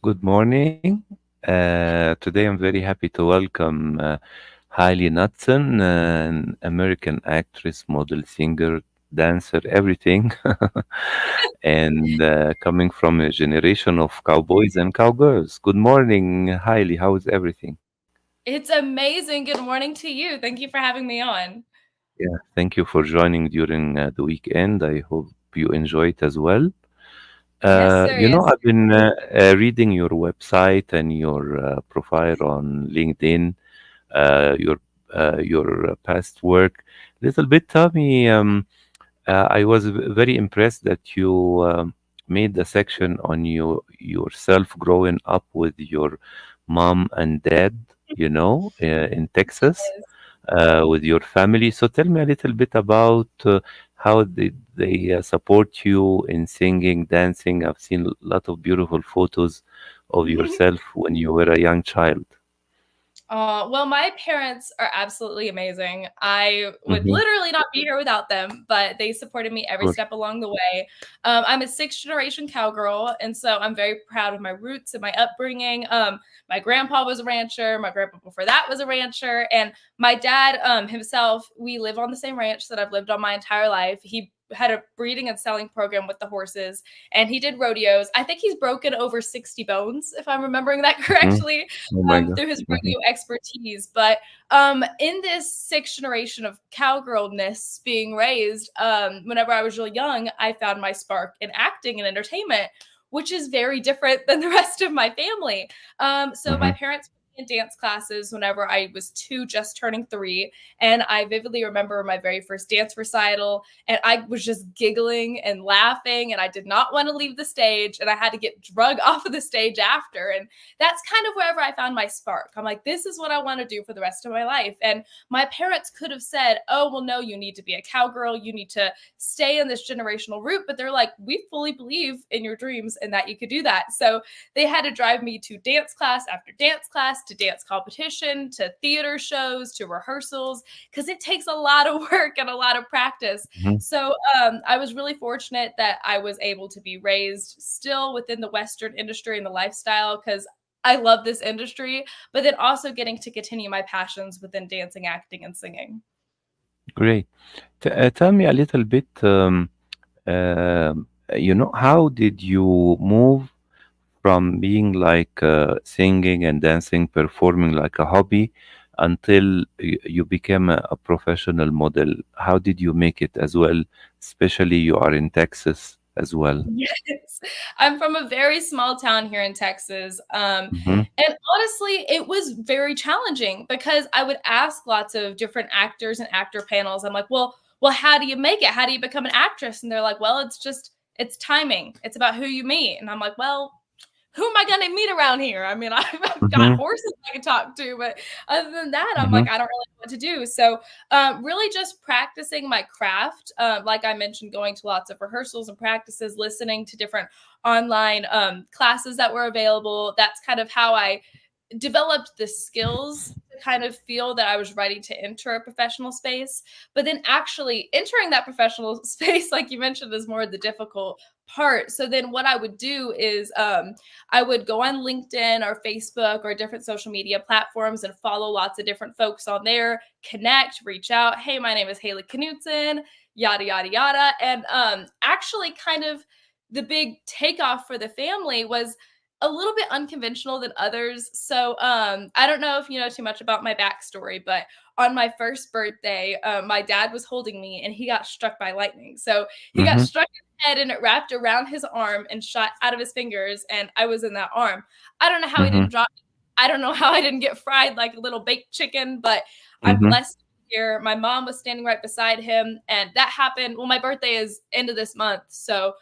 Good morning. Today I'm very happy to welcome Hailey Knudsen, an American actress, model, singer, dancer, everything, and coming from a generation of cowboys and cowgirls. Good morning, Hailey. How is everything? It's amazing. Good morning to you. Thank you for having me on. Yeah, thank you for joining during the weekend. I hope you enjoy it as well. Yes, sir. Yes. I've been reading your website and your profile on LinkedIn, your past work. Little bit, tell me. I was very impressed that you made the section on yourself growing up with your mom and dad. In Texas with your family. So tell me a little bit about how did they support you in singing, dancing. I've seen a lot of beautiful photos of Yes. yourself when you were a young child. Well, my parents are absolutely amazing. I would Mm-hmm. literally not be here without them, but they supported me every Good. step along the way. I'm a sixth generation cowgirl, and so I'm very proud of my roots and my upbringing. My grandpa was a rancher. My grandpa before that was a rancher, and my dad himself. We live on the same ranch that I've lived on my entire life. He had a breeding and selling program with the horses, and he did rodeos. I think he's broken over 60 bones, if I'm remembering that Mm. correctly, Oh my God. through his Mm-hmm. rodeo expertise. But in this sixth generation of cowgirlness being raised, whenever I was really young, I found my spark in acting and entertainment, which is very different than the rest of my family. So Mm-hmm. my parents put me in dance classes whenever I was two, just turning three. And I vividly remember my very first dance recital, and I was just giggling and laughing, and I did not want to leave the stage, and I had to get drug off of the stage after. And that's kind of wherever I found my spark. I'm like, this is what I want to do for the rest of my life. And my parents could have said, oh, well, no, you need to be a cowgirl. You need to stay in this generational route. But they're like, we fully believe in your dreams and that you could do that. So they had to drive me to dance class after dance class, to dance competition, to theater shows, to rehearsals, because it takes a lot of work and a lot of practice. Mm-hmm. So I was really fortunate that I was able to be raised still within the Western industry and the lifestyle, because I love this industry, but then also getting to continue my passions within dancing, acting, and singing. Great. Tell me a little bit. How did you move from being like singing and dancing, performing like a hobby, until you became a professional model? How did you make it as well? Especially you are in Texas as well. Yes. I'm from a very small town here in Texas. Hmm. And honestly, it was very challenging because I would ask lots of different actors and actor panels. I'm like, well, how do you make it? How do you become an actress? And they're like, well, it's timing. It's about who you meet. And I'm like, well, who am I going to meet around here? I mean, I've got Hmm. horses I can talk to, but other than that, I'm Hmm. like, I don't really know what to do. So, really just practicing my craft. Like I mentioned, going to lots of rehearsals and practices, listening to different online classes that were available. That's kind of how I developed the skills to kind of feel that I was ready to enter a professional space. But then actually entering that professional space, like you mentioned, is more the difficult part. So then what I would do is I would go on LinkedIn or Facebook or different social media platforms and follow lots of different folks on there, connect, reach out. Hey, my name is Hailey Knudsen, yada, yada, yada. And actually, kind of the big takeoff for the family was a little bit unconventional than others. So I don't know if you know too much about my backstory, but on my first birthday, my dad was holding me and he got struck by lightning. So he got Hmm. struck in the head and it wrapped around his arm and shot out of his fingers. And I was in that arm. I don't know how he Hmm. didn't drop me. I don't know how I didn't get fried like a little baked chicken, but I'm Hmm. blessed here. My mom was standing right beside him. And that happened. Well, my birthday is end of this month. So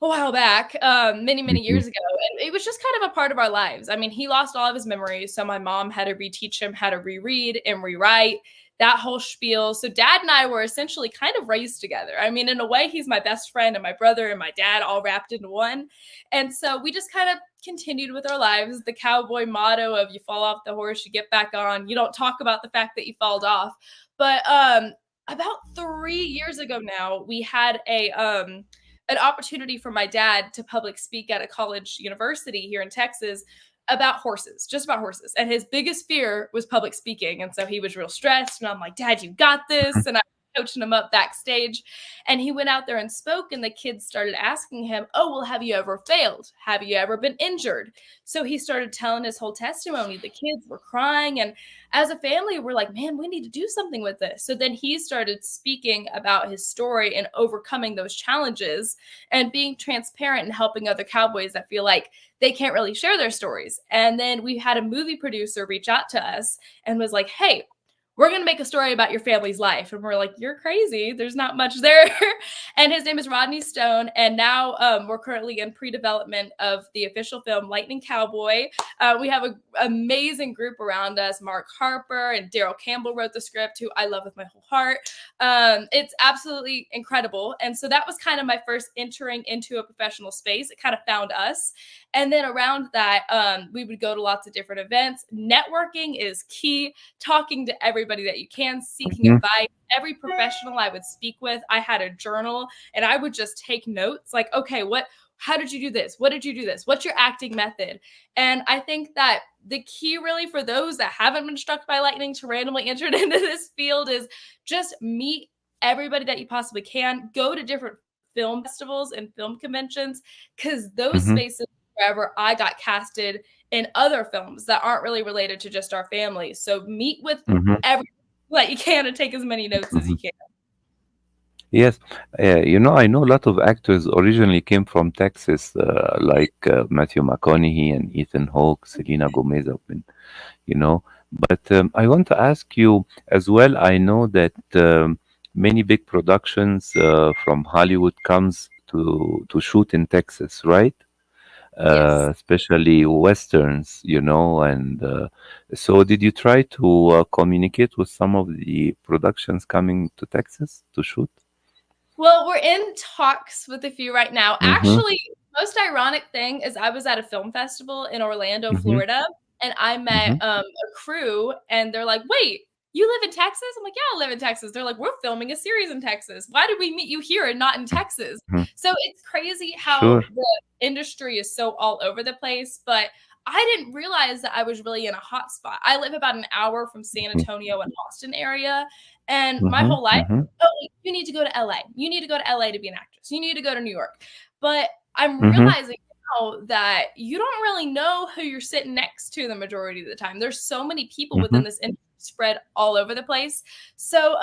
a while back, many Hmm. years ago, and it was just kind of a part of our lives. I mean, he lost all of his memories, so my mom had to reteach him how to reread and rewrite, that whole spiel. So dad and I were essentially kind of raised together. I mean, in a way, he's my best friend and my brother and my dad all wrapped into one. And so we just kind of continued with our lives. The cowboy motto of you fall off the horse, you get back on. You don't talk about the fact that you fall off. But about 3 years ago now, we had an opportunity for my dad to public speak at a college university here in Texas about horses, just about horses. And his biggest fear was public speaking. And so he was real stressed. And I'm like, Dad, you got this. And I coaching him up backstage. And he went out there and spoke, and the kids started asking him, oh, well, have you ever failed? Have you ever been injured? So he started telling his whole testimony. The kids were crying. And as a family, we're like, man, we need to do something with this. So then he started speaking about his story and overcoming those challenges and being transparent and helping other cowboys that feel like they can't really share their stories. And then we had a movie producer reach out to us and was like, hey, we're going to make a story about your family's life. And we're like, you're crazy. There's not much there. And his name is Rodney Stone. And now we're currently in pre-development of the official film, Lightning Cowboy. We have an amazing group around us. Mark Harper and Daryl Campbell wrote the script, who I love with my whole heart. It's absolutely incredible. And so that was kind of my first entering into a professional space. It kind of found us. And then around that, we would go to lots of different events. Networking is key. Talking to everybody that you can, seeking Mhm. advice. Every professional I would speak with, I had a journal, and I would just take notes like, okay, how did you do this? What did you do this? What's your acting method? And I think that the key really for those that haven't been struck by lightning to randomly enter into this field is just meet everybody that you possibly can. Go to different film festivals and film conventions, because those Mhm. spaces wherever I got casted in other films that aren't really related to just our family. So meet with Mhm. everyone that you can and take as many notes as you Mhm. can. Yes, I know a lot of actors originally came from Texas, like Matthew McConaughey and Ethan Hawke, Selena Gomez, you know. But I want to ask you as well. I know that many big productions from Hollywood comes to shoot in Texas, right? Yes. Especially westerns, and so did you try to communicate with some of the productions coming to Texas to shoot? Well, we're in talks with a few right now. Mm-hmm. Actually, most ironic thing is I was at a film festival in Orlando, Mm-hmm. Florida, and I met Mm-hmm. a crew, and they're like, "Wait, you live in Texas?" I'm like, "Yeah, I live in Texas." They're like, "We're filming a series in Texas. Why did we meet you here and not in Texas?" Hmm. So it's crazy how Sure. the industry is so all over the place, but I didn't realize that I was really in a hot spot. I live about an hour from San Antonio and Austin area, and my Mm-hmm. whole life, Mm-hmm. oh, you need to go to LA. You need to go to LA to be an actress. You need to go to New York. But I'm Mm-hmm. realizing now that you don't really know who you're sitting next to the majority of the time. There's so many people Mm-hmm. within this industry spread all over the place. So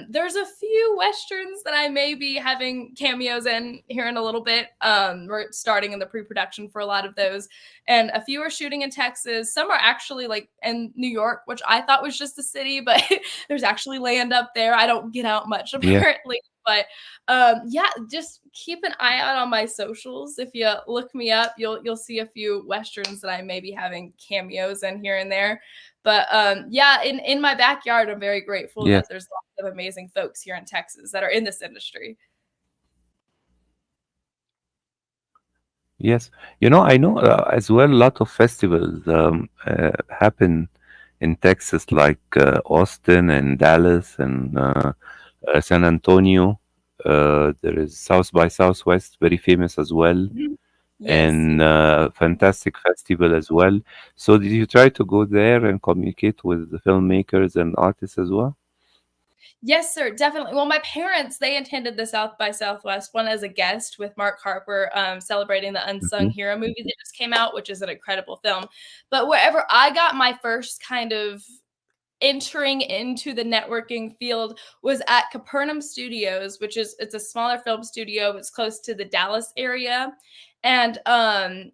there's a few westerns that I may be having cameos in here in a little bit. We're starting in the pre-production for a lot of those. And a few are shooting in Texas. Some are actually like in New York, which I thought was just a city, but there's actually land up there. I don't get out much Yeah. apparently, but yeah, just keep an eye out on my socials. If you look me up, you'll see a few westerns that I may be having cameos in here and there. But yeah, in my backyard, I'm very grateful Yes. that there's lots of amazing folks here in Texas that are in this industry. Yes. I know as well a lot of festivals happen in Texas, like Austin and Dallas and San Antonio. There is South by Southwest, very famous as well, Mhm. Yes. and fantastic festival as well. So, did you try to go there and communicate with the filmmakers and artists as well? Yes, sir, definitely. Well, my parents, they attended the South by Southwest one as a guest with Mark Harper, celebrating the Unsung Hmm. Hero movie that just came out, which is an incredible film. But wherever I got my first kind of entering into the networking field was at Capernaum Studios, which is it's a smaller film studio. It's close to the Dallas area, and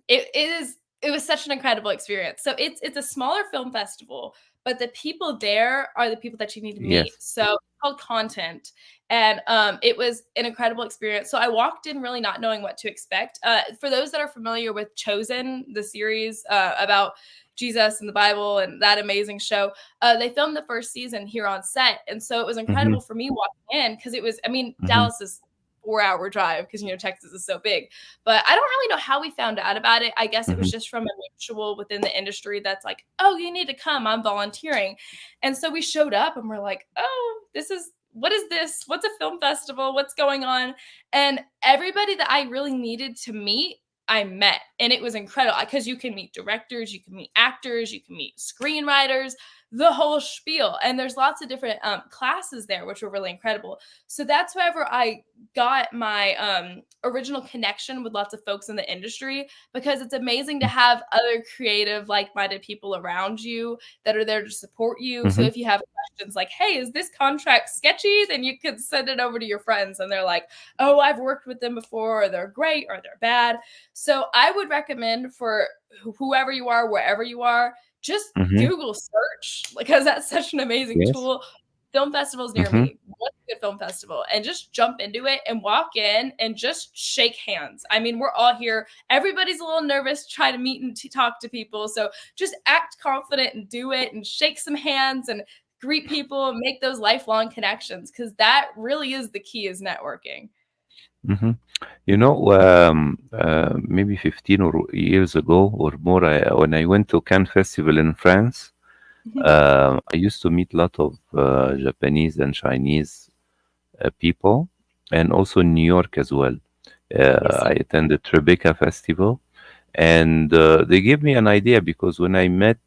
it was such an incredible experience. So it's a smaller film festival, but the people there are the people that you need to meet. Yes. So it's called Content, and it was an incredible experience. So I walked in really not knowing what to expect. For those that are familiar with Chosen, the series about Jesus and the Bible and that amazing show, they filmed the first season here on set. And so it was Hmm. incredible for me walking in because it was, I mean, Hmm. Dallas is 4 hour drive because, Texas is so big. But I don't really know how we found out about it. I guess it was Hmm. just from a mutual within the industry that's like, oh, you need to come. I'm volunteering. And so we showed up and we're like, oh, this is what is this? What's a film festival? What's going on? And everybody that I really needed to meet, I met. And it was incredible because you can meet directors, you can meet actors, you can meet screenwriters, the whole spiel. And there's lots of different classes there, which were really incredible. So that's wherever I got my original connection with lots of folks in the industry, because it's amazing to have other creative, like-minded people around you that are there to support you. So Mm-hmm. if you have questions like, hey, is this contract sketchy? Then you could send it over to your friends and they're like, oh, I've worked with them before, or they're great, or they're bad. So I would recommend for whoever you are, wherever you are, just Mm-hmm. Google search, because that's such an amazing Yes. tool. Film festivals near Mm-hmm. me. What's a good film festival? And just jump into it and walk in and just shake hands. I mean, we're all here. Everybody's a little nervous trying to meet and talk to people. So just act confident and do it and shake some hands and greet people and make those lifelong connections, because that really is the key, is networking. Mm-hmm. Maybe 15 or years ago or more, when I went to Cannes Festival in France, I used to meet a lot of Japanese and Chinese people, and also in New York as well. Yes, I sir. attended Tribeca Festival, and they gave me an idea because when I met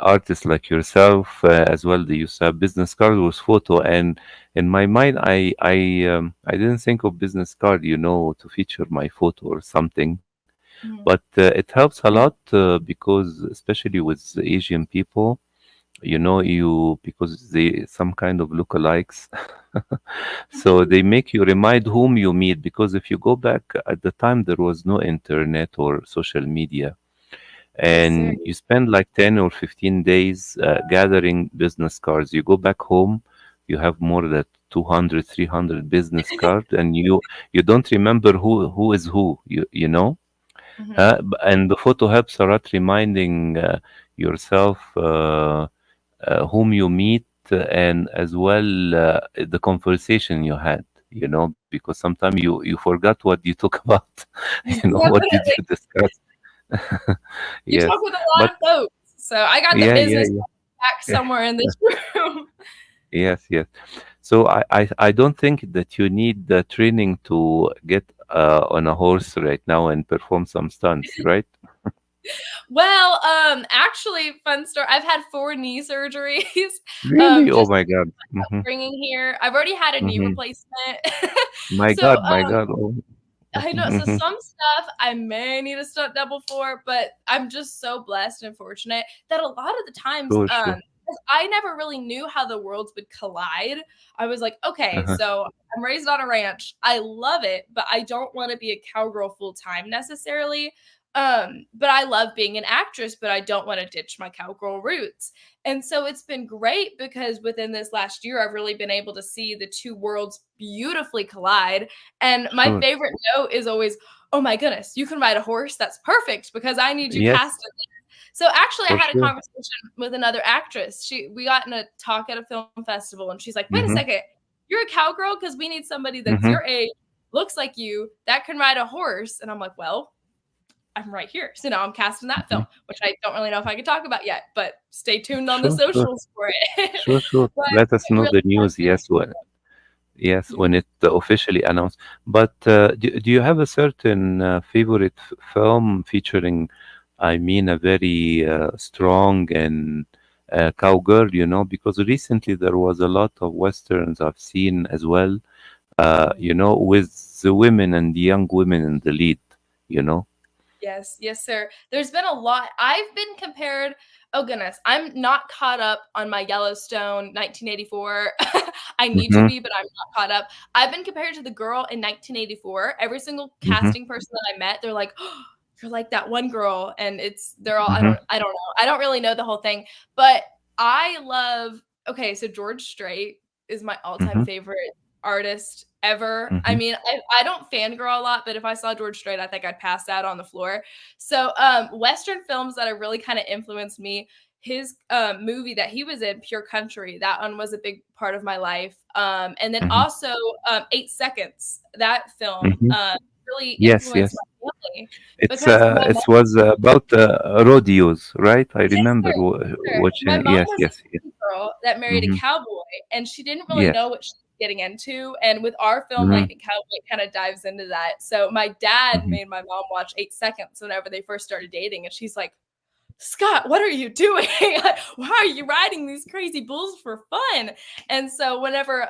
artists like yourself as well, they used to have business card with photo, and in my mind, I didn't think of business card, to feature my photo or something, but Mhm. it helps a lot because especially with Asian people, because they some kind of lookalikes. So they make you remind whom you meet, because if you go back at the time, there was no internet or social media, Yes, sir. and you spend like 10 or 15 days gathering business cards. You go back home, you have more than 200, 300 business cards, and you don't remember who is who, Mhm. and the photo helps a lot reminding yourself whom you meet, and as well the conversation you had, because sometimes you forgot what you talk about. What did Definitely. you discuss? You Yes, talk with a but lot of folks. So I got the yeah, yeah, business yeah. back somewhere in this room. Yes, yes. So I don't think that you need the training to get on a horse right now and perform some stunts, right? Well, actually, fun story. I've had 4 knee surgeries, Really? Oh just my God. Mm-hmm. bringing here. I've already had a knee Mm-hmm. replacement. My So, God, my God. Oh. I know. So Mm-hmm. some stuff I may need a stunt double for, but I'm just so blessed and fortunate that a lot of the times, Sure, sure. 'cause I never really knew how the worlds would collide. I was like, okay, Uh-huh. so I'm raised on a ranch. I love it, but I don't want to be a cowgirl full time necessarily. But I love being an actress, but I don't want to ditch my cowgirl roots. And so it's been great because within this last year, I've really been able to see the two worlds beautifully collide. And my Sure. favorite note is always, "Oh my goodness, you can ride a horse? That's perfect because I need you Yes, casted." So actually, I for had a sure. conversation with another actress. We got in a talk at a film festival, and she's like, "Wait a Mm-hmm. second, you're a cowgirl because we need somebody that's Mm-hmm. your age, looks like you, that can ride a horse." And I'm like, "Well, I'm right here." So now I'm casting that Mm-hmm. film, which I don't really know if I can talk about yet, but stay tuned on the Sure, sure. socials for it. Sure, sure. But Let us it know really the has news. been. Yes, Yeah. when it officially announced. But do you have a certain favorite film featuring, I mean, a very strong and cowgirl, because recently there was a lot of westerns I've seen as well, with the women and the young women in the lead, you know? Yes, yes, sir. There's been a lot. I've been compared. Oh goodness, I'm not caught up on my Yellowstone 1984. I need to Mm-hmm, be, but I'm not caught up. I've been compared to the girl in 1984. Every single mm-hmm, casting person that I met, they're like, oh, "You're like that one girl," and they're all. mm-hmm, I don't know. I don't really know the whole thing, but I love. Okay, so George Strait is my all-time mm-hmm, favorite artist ever. I mm-hmm, mean, I don't fangirl a lot, but if I saw George Strait, I think I'd pass out on the floor. So, Western films that have really kind of influenced me. His movie that he was in, Pure Country, that one was a big part of my life. And then mm-hmm, also 8 Seconds, that film mm-hmm. really Yes, influenced yes. family It's because my it was about rodeos, right? I yes, remember sir. Yes, sir. My watching. mom Yes, was a yes, yes. city girl that married a Hmm. cowboy, and she didn't really know Yes. what she was getting into. And with our film, Hmm. Lightning Cowboy kind of dives into that. So my dad Hmm. made my mom watch 8 Seconds whenever they first started dating, and she's like, Scott, what are you doing? Why are you riding these crazy bulls for fun? And so whenever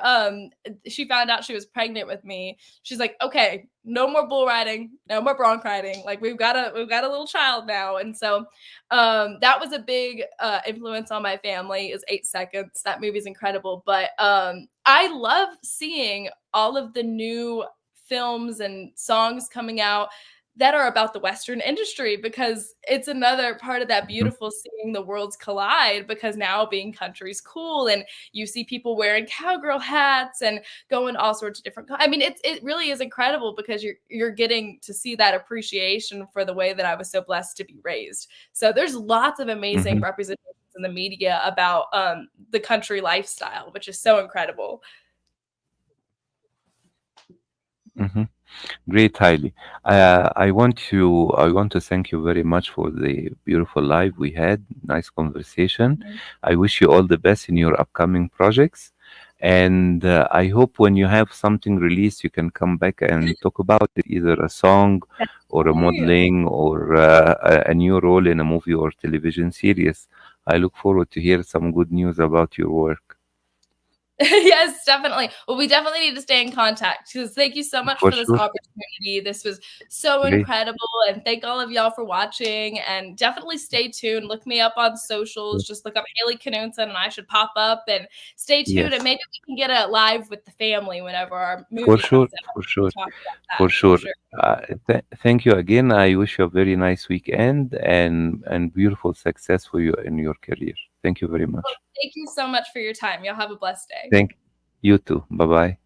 she found out she was pregnant with me, she's like, okay, no more bull riding, no more bronc riding. Like we've got a little child now. And so that was a big influence on my family is 8 Seconds. That movie's incredible. But I love seeing all of the new films and songs coming out that are about the Western industry because it's another part of that Hmm. beautiful seeing the worlds collide because now being country's cool and you see people wearing cowgirl hats and going all sorts of different I mean it really is incredible because you're getting to see that appreciation for the way that I was so blessed to be raised. So there's lots of amazing Hmm. representations in the media about the country lifestyle, which is so incredible. Hmm. Great, Hailey. I want to thank you very much for the beautiful live we had. Nice conversation. I wish you all the best in your upcoming projects, and I hope when you have something released, you can come back and talk about it, either a song, or a Definitely. modeling, or a new role in a movie or television series. I look forward to hear some good news about your work. Yes, definitely. Well, we definitely need to stay in contact because thank you so much For for this sure. opportunity. This was so Great. incredible. And thank all of y'all for watching. And definitely stay tuned. Look me up on socials. Just look up Hailey Knudsen and I should pop up and stay tuned. And Yes. maybe we can get a live with the family whenever our For movie sure. comes out. For We sure. can talk about that For for sure. sure. Thank you again. I wish you a very nice weekend and beautiful success for you in your career. Thank you very Well, much. thank you so much for your time. Y'all have a blessed day. Thank you too. Bye bye.